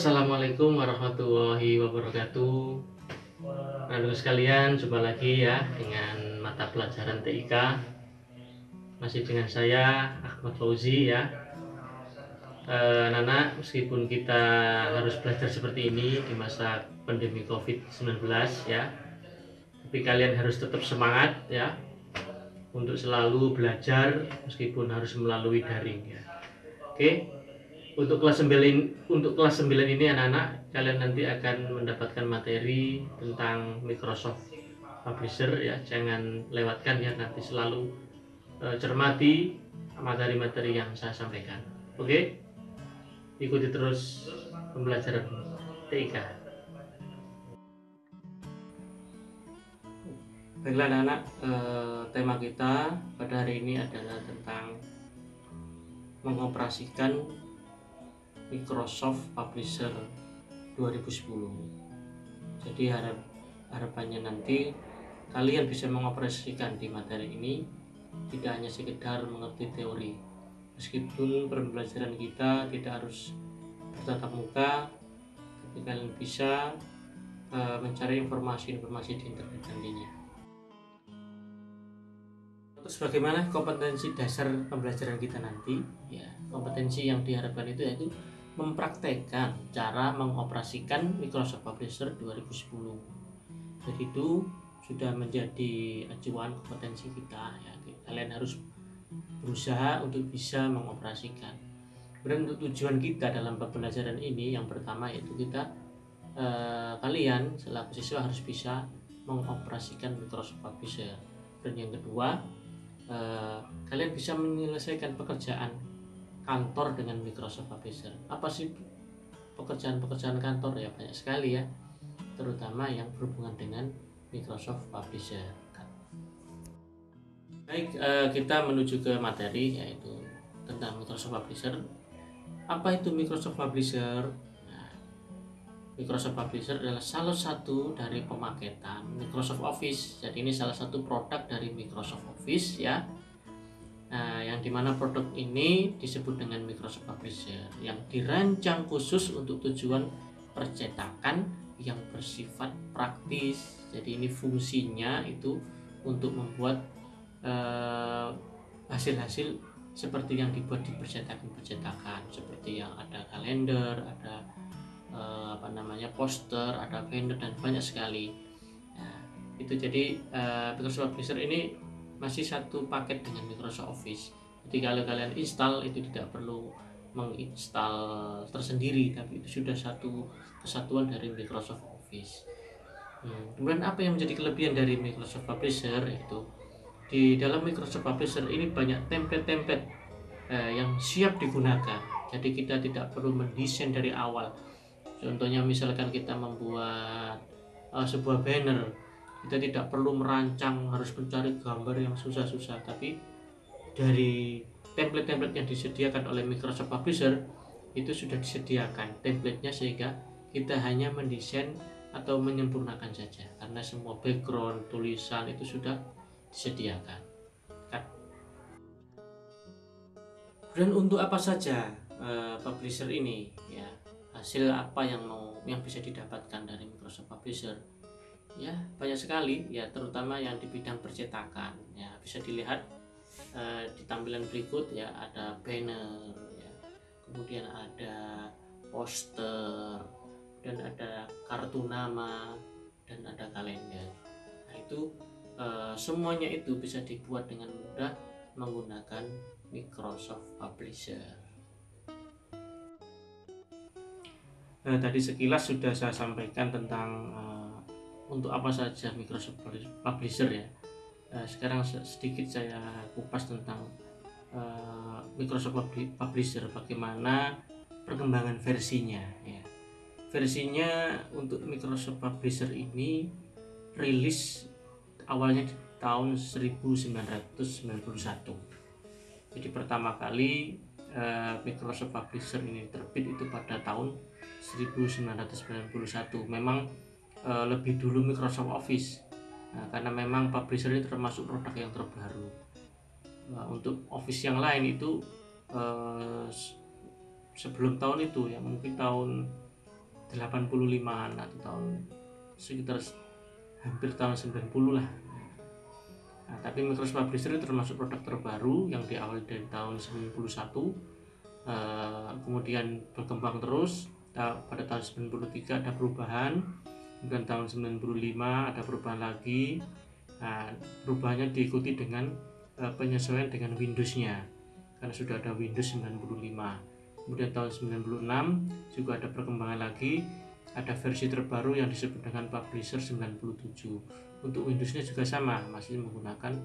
Assalamualaikum warahmatullahi wabarakatuh. Anak-anak sekalian, jumpa lagi ya dengan mata pelajaran TIK. Masih dengan saya Ahmad Fauzi ya. Anak-anak, meskipun kita harus belajar seperti ini di masa pandemi COVID-19 ya, tapi kalian harus tetap semangat ya untuk selalu belajar meskipun harus melalui daring ya. Oke. Untuk kelas 9 ini anak-anak, kalian nanti akan mendapatkan materi tentang Microsoft Publisher ya. Jangan lewatkan ya, nanti selalu cermati materi-materi yang saya sampaikan. Oke? Ikuti terus pembelajaran TIK. Baiklah anak-anak, tema kita pada hari ini adalah tentang mengoperasikan Microsoft Publisher 2010. Jadi harapannya nanti kalian bisa mengoperasikan di materi ini, tidak hanya sekedar mengerti teori. Meskipun pembelajaran kita tidak harus bertatap muka, tapi kalian bisa mencari informasi-informasi di internet nantinya. Terus bagaimana kompetensi dasar pembelajaran kita nanti? Ya, kompetensi yang diharapkan itu yaitu mempraktekkan cara mengoperasikan Microsoft Publisher 2010. Jadi itu sudah menjadi acuan kompetensi kita ya. Kalian harus berusaha untuk bisa mengoperasikan. Kemudian untuk tujuan kita dalam pembelajaran ini, yang pertama yaitu kalian selaku siswa harus bisa mengoperasikan Microsoft Publisher. Dan yang kedua, kalian bisa menyelesaikan pekerjaan kantor dengan Microsoft Publisher. Apa sih pekerjaan-pekerjaan kantor? Ya banyak sekali ya, terutama yang berhubungan dengan Microsoft Publisher. Baik, kita menuju ke materi yaitu tentang Microsoft Publisher. Apa itu Microsoft Publisher? Nah, Microsoft Publisher adalah salah satu dari pemaketan Microsoft Office. Jadi ini salah satu produk dari Microsoft Office ya. Nah, yang dimana produk ini disebut dengan Microsoft Publisher, yang dirancang khusus untuk tujuan percetakan yang bersifat praktis. Jadi ini fungsinya itu untuk membuat hasil-hasil seperti yang dibuat di percetakan, seperti yang ada kalender, ada poster, ada banner dan banyak sekali. Nah, itu jadi Microsoft Publisher ini masih satu paket dengan Microsoft Office. Jadi kalau kalian install itu tidak perlu menginstal tersendiri, tapi itu sudah satu kesatuan dari Microsoft Office. Kemudian apa yang menjadi kelebihan dari Microsoft Publisher? Itu di dalam Microsoft Publisher ini banyak template-template yang siap digunakan. Jadi kita tidak perlu mendesain dari awal. Contohnya misalkan kita membuat sebuah banner, kita tidak perlu merancang, harus mencari gambar yang susah-susah, tapi dari template-template yang disediakan oleh Microsoft Publisher itu sudah disediakan template-nya, sehingga kita hanya mendesain atau menyempurnakan saja, karena semua background, tulisan itu sudah disediakan. Dan untuk apa saja publisher ini ya, hasil apa yang bisa didapatkan dari Microsoft Publisher? Ya banyak sekali ya, terutama yang di bidang percetakan ya. Bisa dilihat di tampilan berikut ya, ada banner ya, kemudian ada poster, dan ada kartu nama, dan ada kalender. Nah itu semuanya itu bisa dibuat dengan mudah menggunakan Microsoft Publisher. Tadi sekilas sudah saya sampaikan tentang untuk apa saja Microsoft Publisher ya. Sekarang sedikit saya kupas tentang Microsoft Publisher, bagaimana perkembangan versinya ya. Versinya untuk Microsoft Publisher ini rilis awalnya di tahun 1991. Jadi pertama kali Microsoft Publisher ini terbit itu pada tahun 1991. Memang lebih dulu Microsoft Office. Nah, karena memang Publisher ini termasuk produk yang terbaru. Nah, untuk Office yang lain itu sebelum tahun itu ya, mungkin tahun 85-an atau tahun sekitar hampir tahun 90 lah. Nah, tapi Microsoft Publisher itu termasuk produk terbaru yang diawali dari tahun 91, kemudian berkembang terus. Pada tahun 93 ada perubahan, kemudian tahun 95 ada perubahan lagi. Nah, perubahannya diikuti dengan penyesuaian dengan Windows-nya, karena sudah ada Windows 95. Kemudian tahun 96 juga ada perkembangan lagi, ada versi terbaru yang disebut dengan Publisher 97. Untuk Windows-nya juga sama, masih menggunakan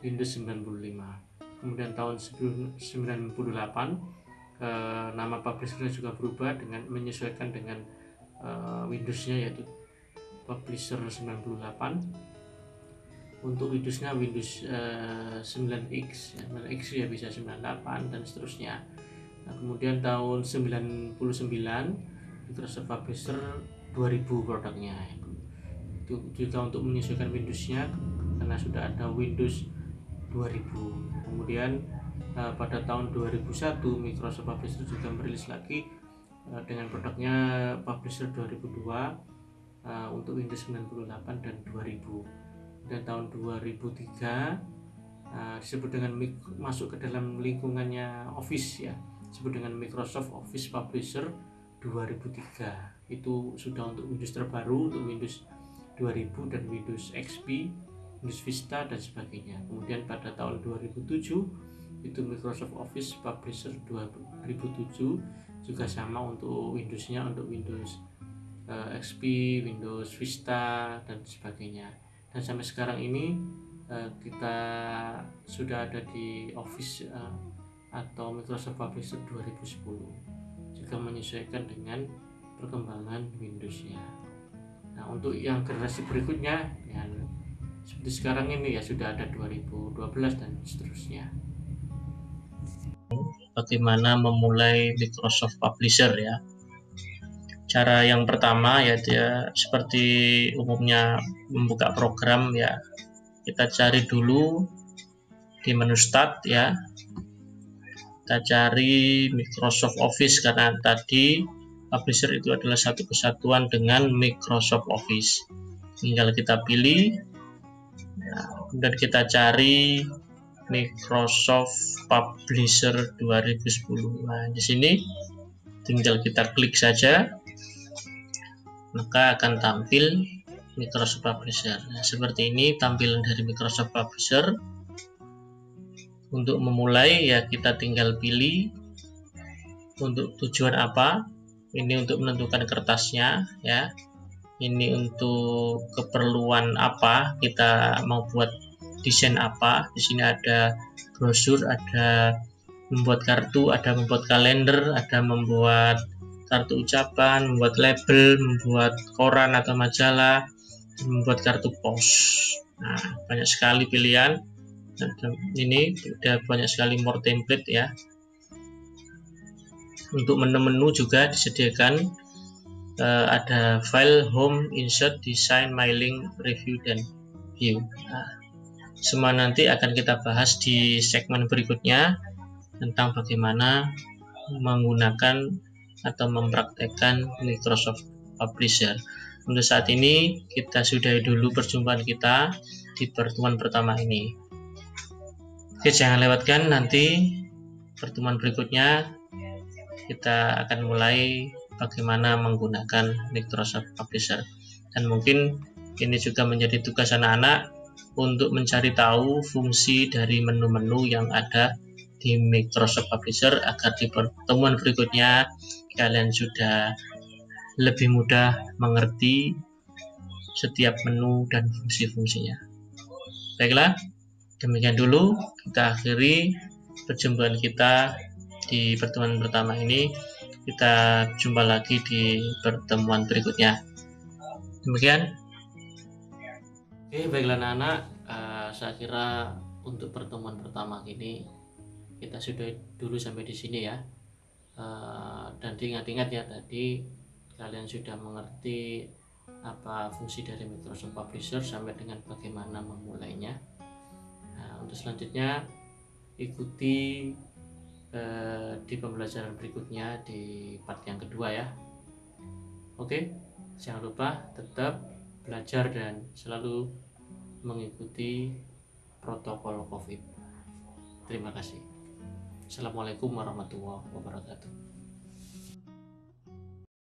Windows 95. Kemudian tahun 98 nama Publisher-nya juga berubah dengan menyesuaikan dengan Windows-nya, yaitu Publisher 98. Untuk Windows-nya Windows 9X, 9X ya bisa 98 dan seterusnya. Nah, kemudian tahun 99 Microsoft Publisher 2000 produknya. Itu juga untuk menyesuaikan Windows-nya karena sudah ada Windows 2000. Kemudian pada tahun 2001 Microsoft Publisher juga merilis lagi dengan produknya Publisher 2002 untuk Windows 98 dan 2000. Dan tahun 2003 disebut dengan masuk ke dalam lingkungannya Office ya, disebut dengan Microsoft Office Publisher 2003. Itu sudah untuk Windows terbaru, untuk Windows 2000 dan Windows XP, Windows Vista dan sebagainya. Kemudian pada tahun 2007 itu Microsoft Office Publisher 2007 juga sama untuk Windows-nya, untuk Windows XP, Windows Vista dan sebagainya. Dan sampai sekarang ini kita sudah ada di Office atau Microsoft Publisher 2010, juga menyesuaikan dengan perkembangan Windows-nya. Nah, untuk yang generasi berikutnya yang seperti sekarang ini ya sudah ada 2012 dan seterusnya. Bagaimana memulai Microsoft Publisher ya? Cara yang pertama ya dia seperti umumnya membuka program ya, kita cari dulu di menu Start ya, kita cari Microsoft Office karena tadi Publisher itu adalah satu kesatuan dengan Microsoft Office. Tinggal kita pilih ya, kemudian kita cari Microsoft Publisher 2010. Nah, di sini tinggal kita klik saja, maka akan tampil Microsoft Publisher. Nah, seperti ini tampilan dari Microsoft Publisher. Untuk memulai ya kita tinggal pilih untuk tujuan apa. Ini untuk menentukan kertasnya ya. Ini untuk keperluan apa, kita mau buat desain apa. Di sini ada brosur, ada membuat kartu, ada membuat kalender, ada membuat kartu ucapan, membuat label, membuat koran atau majalah, membuat kartu pos. Nah, banyak sekali pilihan. Ini sudah banyak sekali more template ya. Untuk menu-menu juga disediakan ada file, home, insert, design, mailing, review, dan view. Nah, semua nanti akan kita bahas di segmen berikutnya tentang bagaimana menggunakan atau mempraktekkan Microsoft Publisher. Untuk saat ini kita sudahi dulu perjumpaan kita di pertemuan pertama ini. Oke, jangan lewatkan nanti pertemuan berikutnya kita akan mulai bagaimana menggunakan Microsoft Publisher. Dan mungkin ini juga menjadi tugas anak-anak untuk mencari tahu fungsi dari menu-menu yang ada di Microsoft Publisher agar di pertemuan berikutnya kalian sudah lebih mudah mengerti setiap menu dan fungsi-fungsinya. Baiklah, demikian dulu kita akhiri perjumpaan kita di pertemuan pertama ini. Kita jumpa lagi di pertemuan berikutnya. Demikian. Oke, baiklah anak-anak, saya kira untuk pertemuan pertama ini kita sudah dulu sampai di sini ya. Dan diingat-ingat ya, tadi kalian sudah mengerti apa fungsi dari Microsoft Publisher sampai dengan bagaimana memulainya. Nah, untuk selanjutnya ikuti di pembelajaran berikutnya di part yang kedua ya. Oke, jangan lupa tetap belajar dan selalu mengikuti protokol COVID. Terima kasih. Assalamualaikum warahmatullahi wabarakatuh.